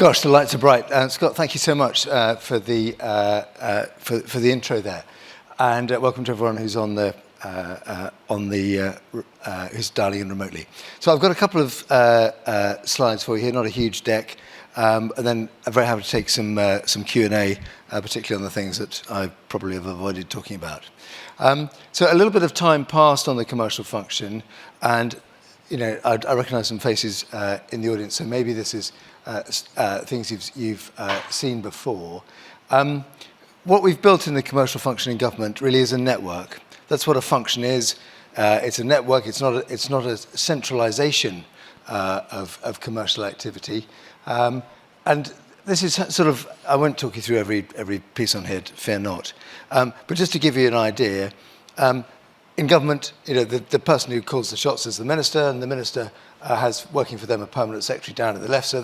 Gosh, the lights are bright. Scott, thank you so much for the intro there, and welcome to everyone who's who's dialing in remotely. So I've got a couple of slides for you here, not a huge deck, and then I'm very happy to take some Q&A, particularly on the things that I probably have avoided talking about. So a little bit of time passed on the commercial function, and I recognise some faces in the audience, so maybe this is things you've seen before. What we've built in the commercial function in government really is a network. That's what a function is. It's a network. It's not a centralisation of commercial activity. And this is sort of, I won't talk you through every piece on here, fear not. But just to give you an idea, in government, the person who calls the shots is the minister, and the minister has working for them a permanent secretary down at the left. So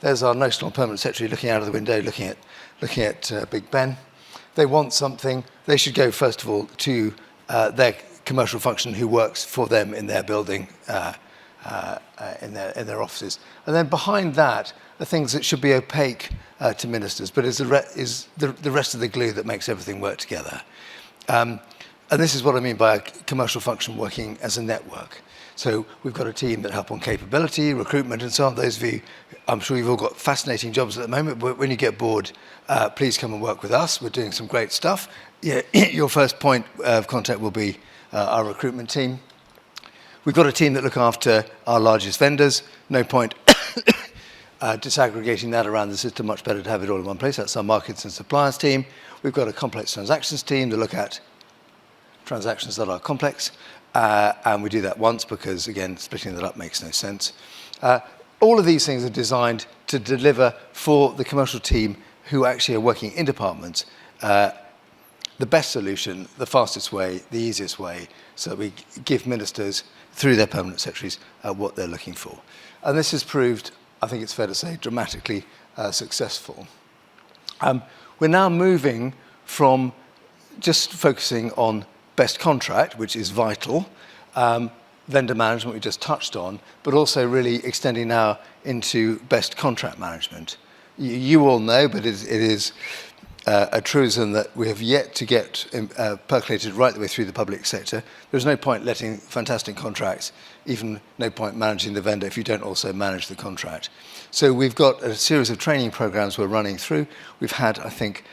there's our notional permanent secretary looking out of the window, looking at Big Ben. They want something. They should go first of all to their commercial function who works for them in their building, in their offices. And then behind that are things that should be opaque to ministers, but is the rest of the glue that makes everything work together. And this is what I mean by a commercial function working as a network. So we've got a team that help on capability, recruitment, and so on. Those of you, I'm sure you've all got fascinating jobs at the moment, but when you get bored, please come and work with us. We're doing some great stuff. Yeah, your first point of contact will be our recruitment team. We've got a team that look after our largest vendors. No point disaggregating that around the system. Much better to have it all in one place. That's our markets and suppliers team. We've got a complex transactions team to look at transactions that are complex, and we do that once because, again, splitting that up makes no sense. All of these things are designed to deliver for the commercial team who actually are working in departments the best solution, the fastest way, the easiest way, so that we give ministers, through their permanent secretaries, what they're looking for. And this has proved, I think it's fair to say, dramatically successful. We're now moving from just focusing on best contract, which is vital, vendor management we just touched on, but also really extending now into best contract management. You all know, but it is a truism that we have yet to get percolated right the way through the public sector. There's no point letting fantastic contracts, even no point managing the vendor if you don't also manage the contract. So we've got a series of training programs we're running through. We've had, I think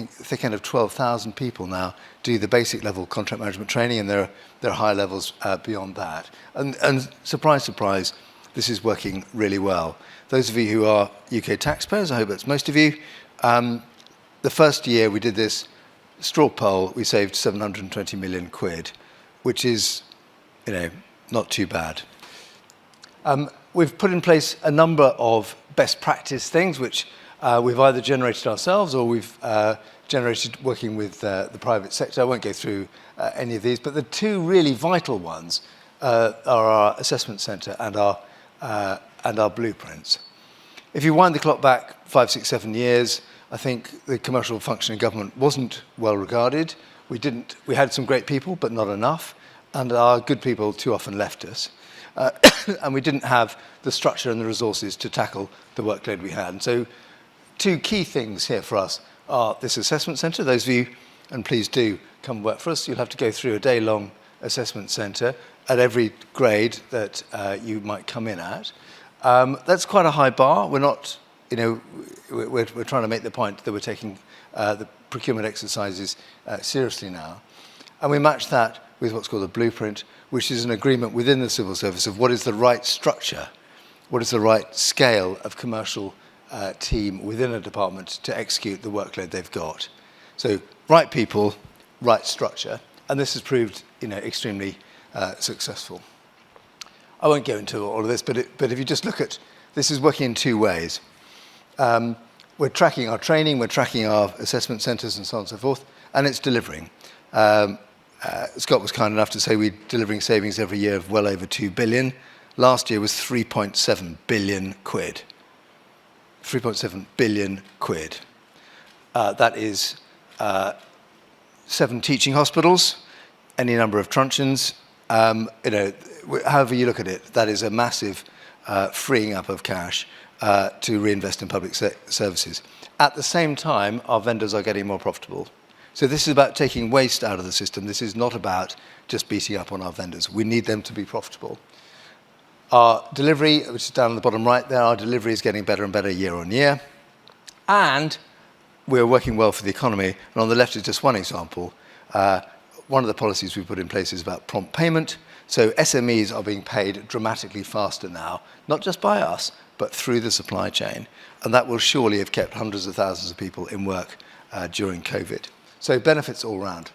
thick end of 12,000 people now do the basic level contract management training, and there are high levels beyond that. And surprise, surprise, this is working really well. Those of you who are UK taxpayers, I hope that's most of you, the first year we did this straw poll, we saved 720 million quid, which is, not too bad. We've put in place a number of best practice things, which we've either generated ourselves or we've generated working with the private sector. I won't go through any of these, but the two really vital ones are our assessment centre and our blueprints. If you wind the clock back 5, 6, 7 years, I think the commercial function in government wasn't well regarded. We had some great people, but not enough, and our good people too often left us. And we didn't have the structure and the resources to tackle the workload we had. And so two key things here for us are this assessment centre. Those of you, and please do come work for us, you'll have to go through a day-long assessment centre at every grade that you might come in at. That's quite a high bar. We're not, we're trying to make the point that we're taking the procurement exercises seriously now. And we match that with what's called a blueprint, which is an agreement within the civil service of what is the right structure, what is the right scale of commercial team within a department to execute the workload they've got. So right people, right structure, and this has proved extremely successful. I won't go into all of this, but if you just look at, this is working in two ways. We're tracking our training, we're tracking our assessment centres and so on and so forth, and it's delivering. Scott was kind enough to say we're delivering savings every year of well over 2 billion. Last year was 3.7 billion quid. 3.7 billion quid. That is 7 teaching hospitals, any number of truncheons. However you look at it, that is a massive freeing up of cash to reinvest in public services. At the same time, our vendors are getting more profitable. So this is about taking waste out of the system. This is not about just beating up on our vendors. We need them to be profitable. Our delivery, which is down on the bottom right there, our delivery is getting better and better year on year. And we're working well for the economy. And on the left is just one example. One of the policies we put in place is about prompt payment. So SMEs are being paid dramatically faster now, not just by us, but through the supply chain. And that will surely have kept hundreds of thousands of people in work during COVID. So benefits all round.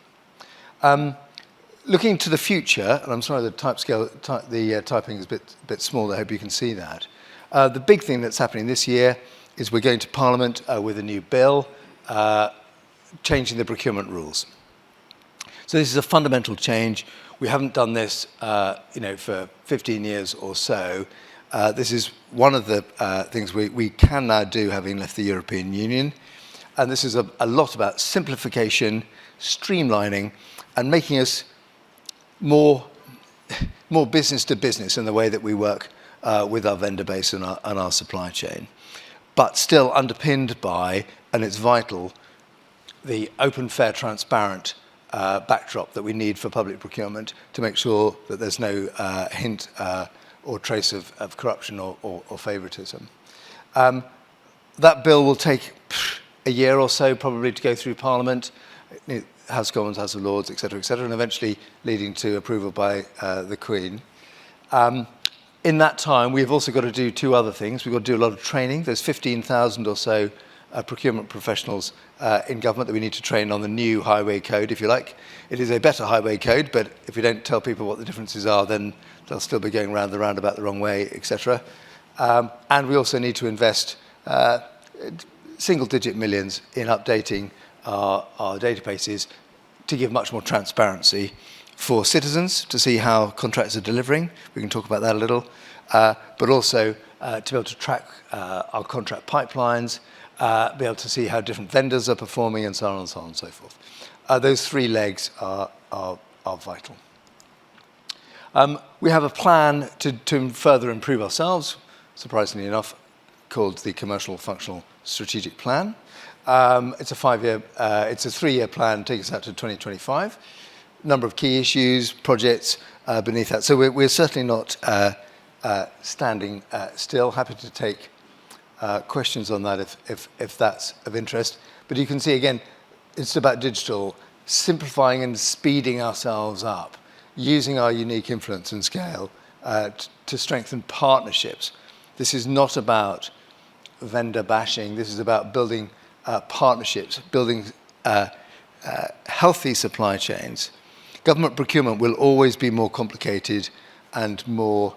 Looking to the future, and I'm sorry the typing is a bit small, I hope you can see that. The big thing that's happening this year is we're going to Parliament with a new bill changing the procurement rules. So this is a fundamental change. We haven't done this for 15 years or so. This is one of the things we can now do having left the European Union. And this is a lot about simplification, streamlining, and making us more business to business in the way that we work with our vendor base and our supply chain. But still underpinned by, and it's vital, the open, fair, transparent backdrop that we need for public procurement to make sure that there's no hint or trace of corruption or favouritism. That bill will take a year or so probably to go through Parliament, House of Commons, House of Lords, etc., and eventually leading to approval by the Queen. In that time, we've also got to do two other things. We've got to do a lot of training. There's 15,000 or so procurement professionals in government that we need to train on the new highway code, if you like. It is a better highway code, but if we don't tell people what the differences are, then they'll still be going round the roundabout the wrong way, etc. And we also need to invest single-digit millions in updating our databases to give much more transparency for citizens to see how contracts are delivering. We can talk about that a little. But also to be able to track our contract pipelines, be able to see how different vendors are performing, and so on and so on and so forth. Those three legs are vital. We have a plan to further improve ourselves, surprisingly enough, called the Commercial Functional Strategic Plan. It's a 3-year plan, take us out to 2025. Number of key issues, projects beneath that. So we're certainly not standing still. Happy to take questions on that if that's of interest. But you can see again, it's about digital, simplifying and speeding ourselves up, using our unique influence and scale to strengthen partnerships. This is not about vendor bashing. This is about building partnerships, building healthy supply chains. Government procurement will always be more complicated and more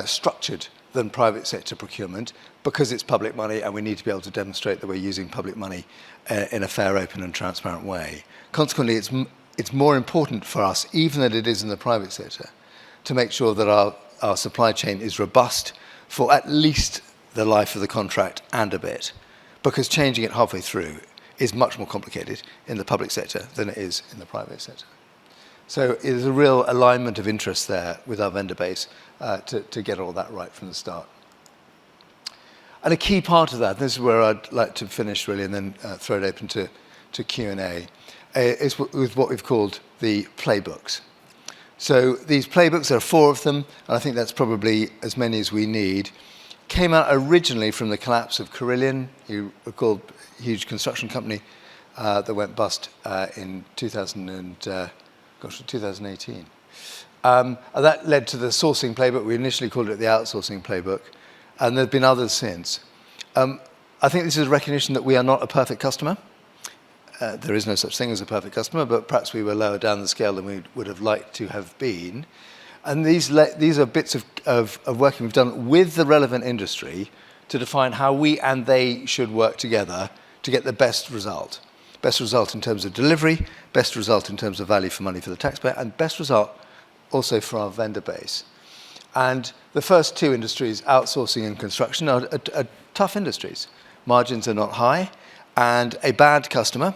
structured than private sector procurement because it's public money and we need to be able to demonstrate that we're using public money in a fair, open and transparent way. Consequently, it's more important for us, even than it is in the private sector, to make sure that our supply chain is robust for at least the life of the contract and a bit, because changing it halfway through is much more complicated in the public sector than it is in the private sector. So there's a real alignment of interest there with our vendor base to get all that right from the start. And a key part of that, this is where I'd like to finish really and then throw it open to Q&A, is with what we've called the Playbooks. So these Playbooks, there are 4 of them, and I think that's probably as many as we need, came out originally from the collapse of Carillion, you recall, a huge construction company that went bust in 2018. And that led to the sourcing playbook. We initially called it the outsourcing playbook, and there have been others since. I think this is a recognition that we are not a perfect customer. There is no such thing as a perfect customer, but perhaps we were lower down the scale than we would have liked to have been. And these are bits of working we've done with the relevant industry to define how we and they should work together to get the best result. Best result in terms of delivery, best result in terms of value for money for the taxpayer, and best result also for our vendor base. And the first 2 industries, outsourcing and construction, are tough industries. Margins are not high, and a bad customer,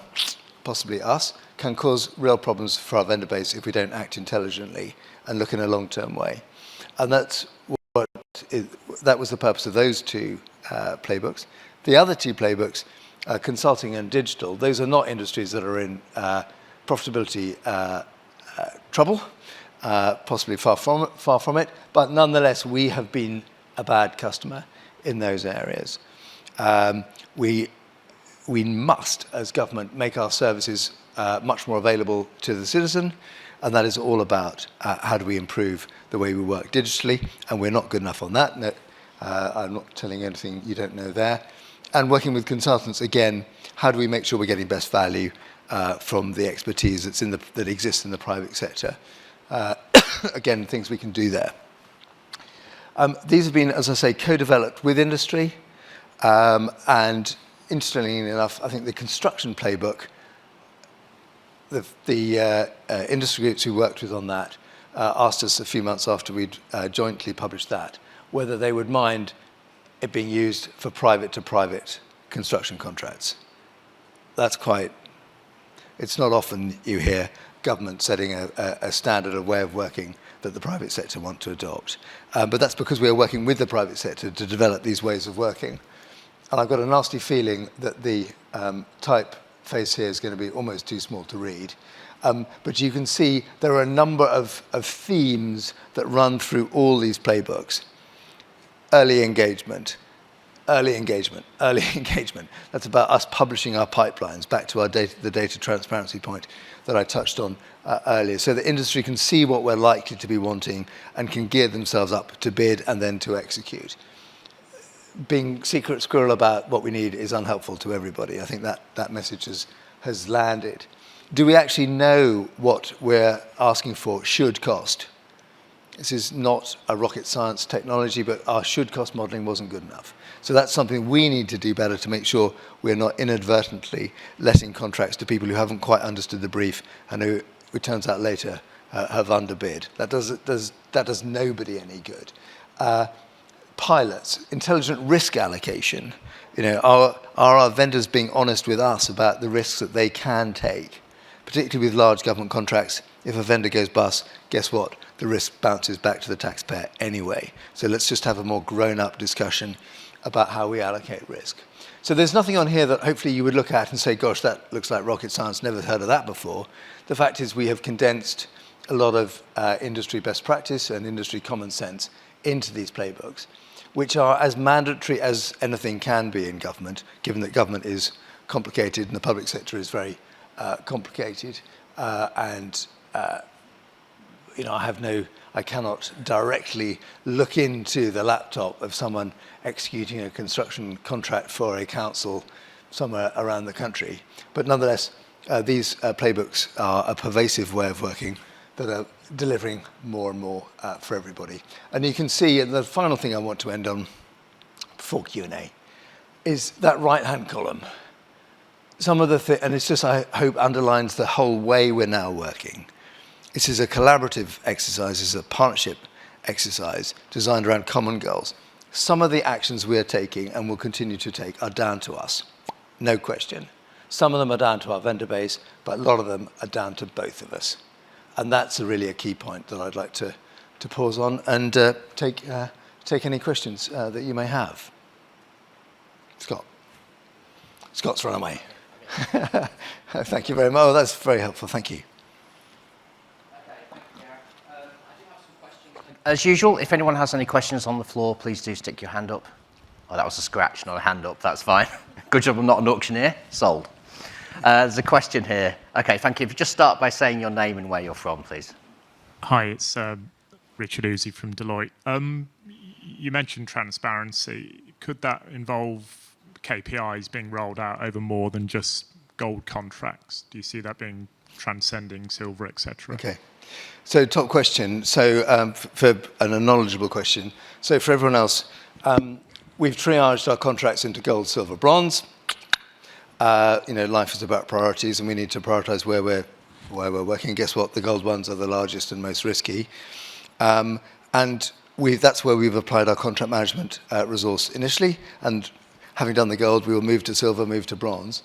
possibly us, can cause real problems for our vendor base if we don't act intelligently and look in a long-term way. And that's what that was the purpose of those two playbooks. The other two playbooks, consulting and digital, those are not industries that are in profitability trouble, possibly far from it, but nonetheless, we have been a bad customer in those areas. We must, as government, make our services much more available to the citizen, and that is all about how do we improve the way we work digitally, and we're not good enough on that. No, I'm not telling you anything you don't know there. And working with consultants, again, how do we make sure we're getting best value from the expertise that exists in the private sector? Again, things we can do there. These have been, as I say, co-developed with industry, and interestingly enough, I think the construction playbook, the industry groups who worked with on that asked us a few months after we'd jointly published that whether they would mind it being used for private-to-private construction contracts. That's quite, it's not often you hear government setting a standard of way of working that the private sector want to adopt. But that's because we are working with the private sector to develop these ways of working. And I've got a nasty feeling that the typeface here is going to be almost too small to read. But you can see there are a number of themes that run through all these playbooks. Early engagement, early engagement, early engagement. That's about us publishing our pipelines, back to our the data transparency point that I touched on earlier, so the industry can see what we're likely to be wanting and can gear themselves up to bid and then to execute. Being secret squirrel about what we need is unhelpful to everybody. I think that message has landed. Do we actually know what we're asking for should cost? This is not a rocket science technology, but our should cost modeling wasn't good enough. So that's something we need to do better to make sure we're not inadvertently letting contracts to people who haven't quite understood the brief and who, it turns out later, have underbid. That does nobody any good. Pilots, intelligent risk allocation. You know, are our vendors being honest with us about the risks that they can take? Particularly with large government contracts, if a vendor goes bust, guess what? The risk bounces back to the taxpayer anyway. So let's just have a more grown-up discussion about how we allocate risk. So there's nothing on here that hopefully you would look at and say, gosh, that looks like rocket science, never heard of that before. The fact is we have condensed a lot of industry best practice and industry common sense into these playbooks, which are as mandatory as anything can be in government, given that government is complicated and the public sector is very complicated. You know, I cannot directly look into the laptop of someone executing a construction contract for a council somewhere around the country. But nonetheless, these playbooks are a pervasive way of working that are delivering more and more for everybody. And you can see, and the final thing I want to end on before Q&A is that right-hand column. Some of the and it's just, I hope, underlines the whole way we're now working. This is a collaborative exercise, it's a partnership exercise designed around common goals. Some of the actions we are taking and will continue to take are down to us, no question. Some of them are down to our vendor base, but a lot of them are down to both of us. And that's really a key point that I'd like to pause on and take any questions that you may have. Scott. Scott's run away. Thank you very much. Oh, that's very helpful. Thank you. As usual, if anyone has any questions on the floor, please do stick your hand up. Oh, that was a scratch, not a hand up. That's fine. Good job I'm not an auctioneer. Sold. There's a question here. Okay, thank you. If you just start by saying your name and where you're from, please. Hi, it's Richard Uzi from Deloitte. You mentioned transparency. Could that involve KPIs being rolled out over more than just gold contracts? Do you see that being transcending silver, etc.? Okay. So top question. So for a knowledgeable question. So for everyone else, we've triaged our contracts into gold, silver, bronze. You know, life is about priorities, and we need to prioritize where we're working. Guess what? The gold ones are the largest and most risky. And that's where we've applied our contract management resource initially. And having done the gold, we will move to silver, move to bronze.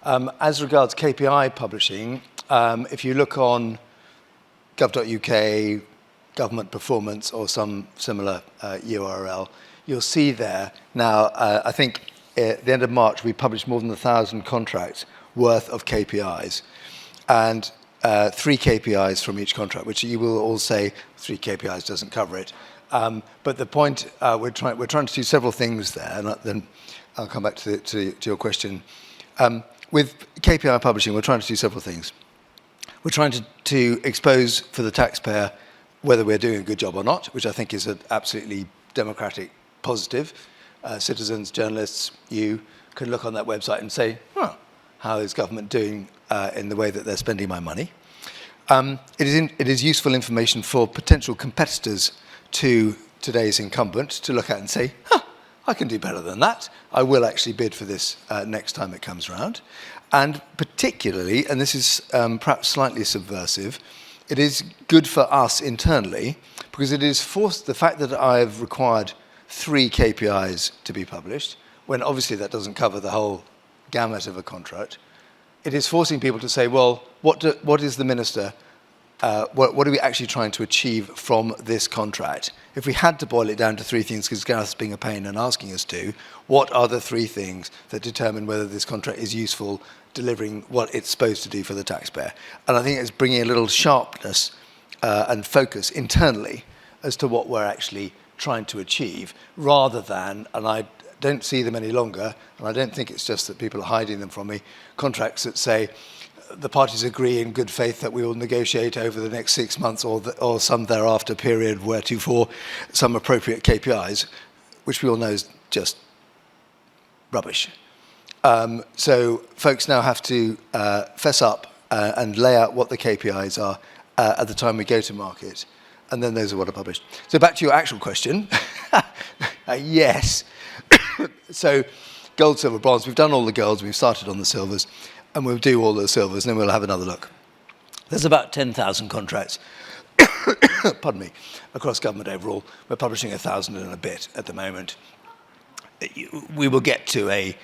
As regards KPI publishing, if you look on gov.uk, government performance or some similar URL, you'll see there now, I think at the end of March, we published more than 1,000 contracts worth of KPIs. And 3 KPIs from each contract, which you will all say 3 KPIs doesn't cover it. But the point, we're trying to do several things there, and then I'll come back to your question. With KPI publishing, we're trying to do several things. We're trying to expose for the taxpayer whether we're doing a good job or not, which I think is an absolutely democratic positive. Citizens, journalists, you can look on that website and say, how is government doing in the way that they're spending my money? It is useful information for potential competitors to today's incumbent to look at and say, I can do better than that. I will actually bid for this next time it comes around. And particularly, and this is perhaps slightly subversive, it is good for us internally because it is forced, the fact that I've required 3 KPIs to be published, when obviously that doesn't cover the whole gamut of a contract, it is forcing people to say, well, what is the minister, what are we actually trying to achieve from this contract? If we had to boil it down to 3 things, because Gareth's being a pain and asking us to, what are the 3 things that determine whether this contract is useful, delivering what it's supposed to do for the taxpayer? And I think it's bringing a little sharpness and focus internally as to what we're actually trying to achieve, rather than, and I don't see them any longer, and I don't think it's just that people are hiding them from me, contracts that say the parties agree in good faith that we will negotiate over the next 6 months or some thereafter period wheretofore some appropriate KPIs, which we all know is just rubbish. So folks now have to fess up and lay out what the KPIs are at the time we go to market, and then those are what are published. So back to your actual question. Yes. So gold, silver, bronze. We've done all the golds. We've started on the silvers. And we'll do all the silvers, and then we'll have another look. There's about 10,000 contracts, pardon me, across government overall. We're publishing 1,000 and a bit at the moment. We will get to a,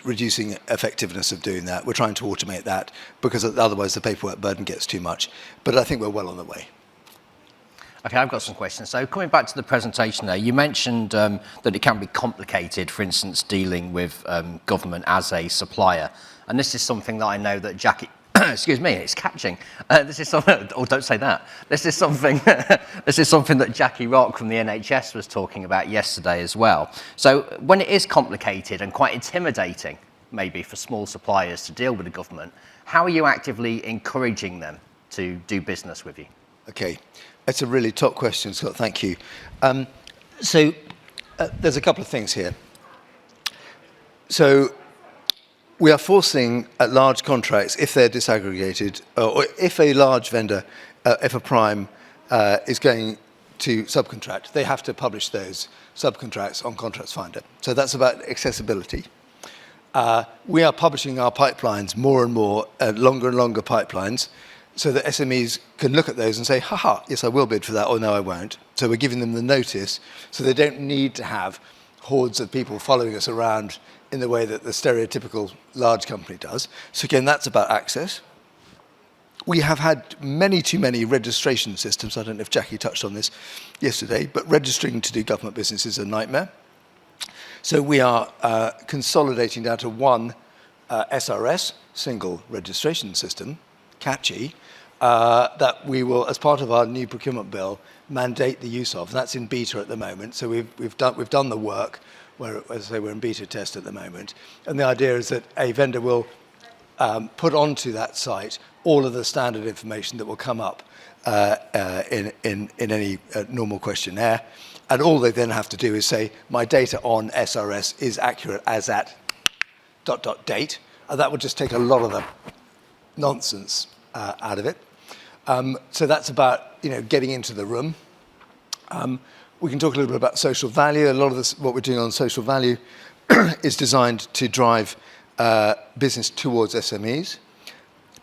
reducing effectiveness of doing that. We're trying to automate that because otherwise the paperwork burden gets too much. But I think we're well on the way. Okay, I've got some questions. So coming back to the presentation there, you mentioned that it can be complicated, for instance, dealing with government as a supplier. And this is something that I know that Jackie, excuse me, it's catching. This is something, oh, don't say that. This is something that Jackie Rock from the NHS was talking about yesterday as well. So when it is complicated and quite intimidating, maybe for small suppliers to deal with the government, how are you actively encouraging them to do business with you? Okay. That's a really top question, Scott. Thank you. So there's a couple of things here. So we are forcing large contracts, if they're disaggregated, or if a large vendor, if a prime is going to subcontract, they have to publish those subcontracts on Contracts Finder. So that's about accessibility. We are publishing our pipelines more and more, longer and longer pipelines, so that SMEs can look at those and say, haha, yes, I will bid for that, or no, I won't. So we're giving them the notice, so they don't need to have hordes of people following us around in the way that the stereotypical large company does. So again, that's about access. We have had too many registration systems. I don't know if Jackie touched on this yesterday, but registering to do government business is a nightmare. So we are consolidating down to one SRS, single registration system, catchy, that we will, as part of our new procurement bill, mandate the use of. And that's in beta at the moment. So we've done the work. Where, as I say, we're in beta test at the moment. And the idea is that a vendor will put onto that site all of the standard information that will come up in any normal questionnaire. And all they then have to do is say, my data on SRS is accurate as at ... date. And that would just take a lot of the nonsense out of it. So that's about getting into the room. We can talk a little bit about social value. A lot of this, what we're doing on social value is designed to drive business towards SMEs.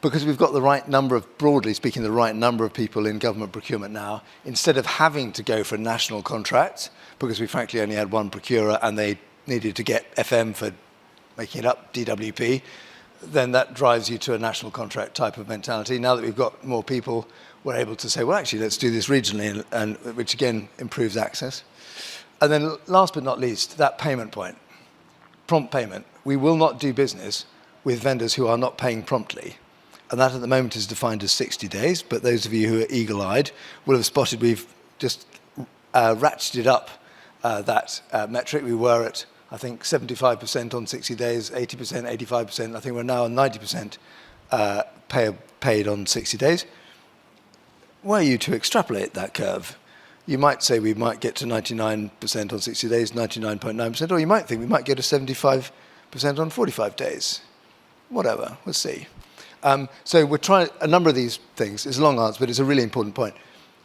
Because we've got the right number of, broadly speaking, the right number of people in government procurement now, instead of having to go for national contracts, because we frankly only had one procurer and they needed to get FM for making it up, DWP, then that drives you to a national contract type of mentality. Now that we've got more people, we're able to say, well, actually, let's do this regionally, and which again improves access. And then last but not least, that payment point, prompt payment. We will not do business with vendors who are not paying promptly. And that at the moment is defined as 60 days, but those of you who are eagle-eyed will have spotted we've just ratcheted up that metric. We were at, I think, 75% on 60 days, 80%, 85%. I think we're now on 90% paid on 60 days. Were you to extrapolate that curve, you might say we might get to 99% on 60 days, 99.9%, or you might think we might get to 75% on 45 days. Whatever, we'll see. So we're trying a number of these things. It's a long answer, but it's a really important point.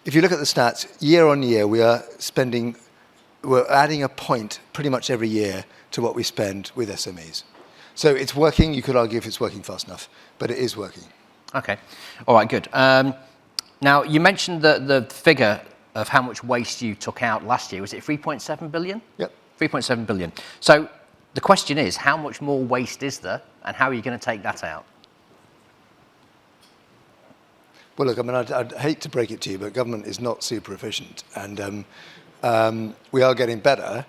If you look at the stats, year on year, we're adding a point pretty much every year to what we spend with SMEs. So it's working. You could argue if it's working fast enough, but it is working. Okay. All right, good. Now, you mentioned the figure of how much waste you took out last year. Was it 3.7 billion? Yep. 3.7 billion. So the question is, how much more waste is there, and how are you going to take that out? Well, look, I mean, I'd hate to break it to you, but government is not super efficient, and we are getting better.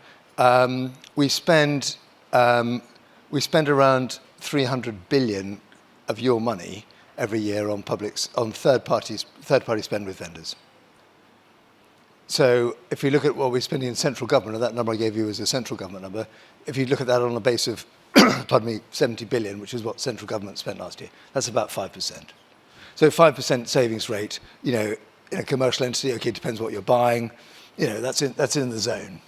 We spend around 300 billion of your money every year on third-party spend with vendors. So if we look at what we're spending in central government, and that number I gave you is a central government number, if you look at that on a base of, 70 billion, which is what central government spent last year, that's about 5%. So 5% savings rate, in a commercial entity, okay, it depends what you're buying, that's in the zone.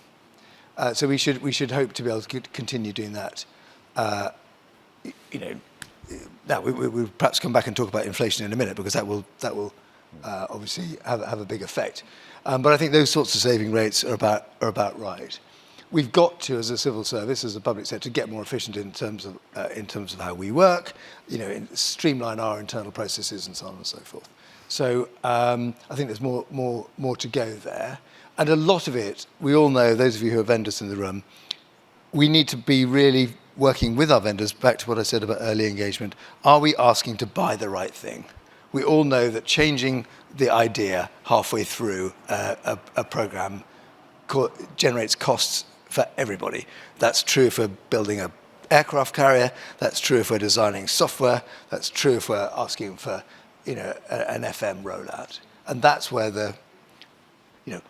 So we should hope to be able to continue doing that. Now we'll perhaps come back and talk about inflation in a minute, because that will obviously have a big effect. But I think those sorts of saving rates are about right. We've got to, as a civil service, as a public sector, get more efficient in terms of how we work, streamline our internal processes and so on and so forth. So I think there's more to go there. And a lot of it, we all know, those of you who are vendors in the room, we need to be really working with our vendors, back to what I said about early engagement. Are we asking to buy the right thing? We all know that changing the idea halfway through a program generates costs for everybody. That's true if we're building an aircraft carrier. That's true if we're designing software. That's true if we're asking for, an FM rollout. And that's where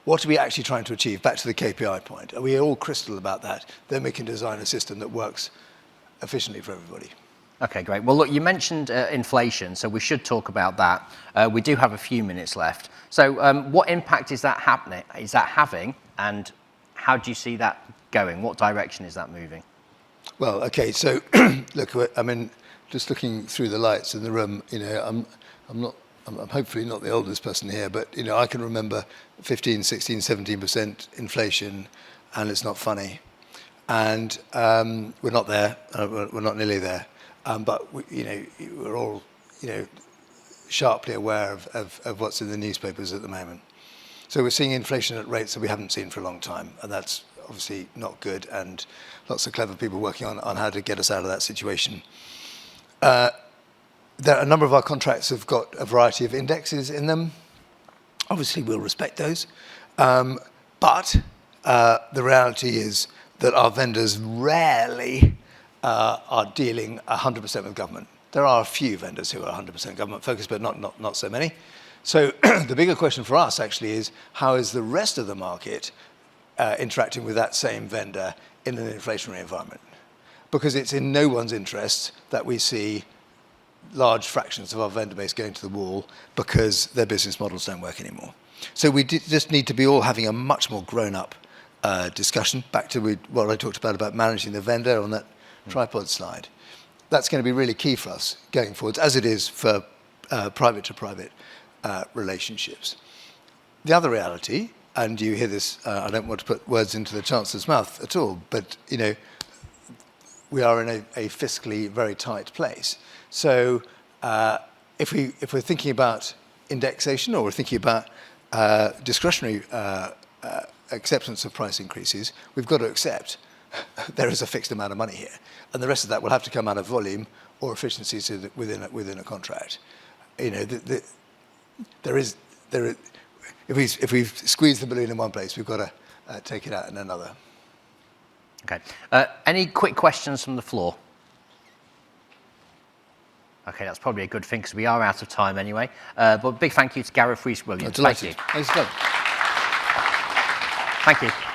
what are we actually trying to achieve? Back to the KPI point. Are we all crystal about that? Then we can design a system that works efficiently for everybody. Okay, great. Well, look, you mentioned inflation, so we should talk about that. We do have a few minutes left. So what impact is that having, and how do you see that going? What direction is that moving? Well, okay, so look, I mean, just looking through the lights in the room, I'm hopefully not the oldest person here, but I can remember 15, 16, 17% inflation, and it's not funny. And we're not there. We're not nearly there. But we're all sharply aware of what's in the newspapers at the moment. So we're seeing inflation at rates that we haven't seen for a long time, and that's obviously not good. And lots of clever people working on how to get us out of that situation. A number of our contracts have got a variety of indexes in them. Obviously, we'll respect those. But the reality is that our vendors rarely are dealing 100% with government. There are a few vendors who are 100% government focused, but not so many. So the bigger question for us actually is, how is the rest of the market interacting with that same vendor in an inflationary environment? Because it's in no one's interest that we see large fractions of our vendor base going to the wall because their business models don't work anymore. So we just need to be all having a much more grown-up discussion, back to what I talked about managing the vendor on that tripod slide. That's going to be really key for us going forwards, as it is for private-to-private relationships. The other reality, and you hear this, I don't want to put words into the Chancellor's mouth at all, but we are in a fiscally very tight place. So if we're thinking about indexation, or we're thinking about discretionary acceptance of price increases, we've got to accept there is a fixed amount of money here, and the rest of that will have to come out of volume or efficiencies within a contract. You know, if we've squeezed the balloon in one place, we've got to take it out in another. Okay. Any quick questions from the floor? Okay, that's probably a good thing because we are out of time anyway. But big thank you to Gareth, Rhys, Williams. Delighted. Thank you. Thanks, Doug. Thank you.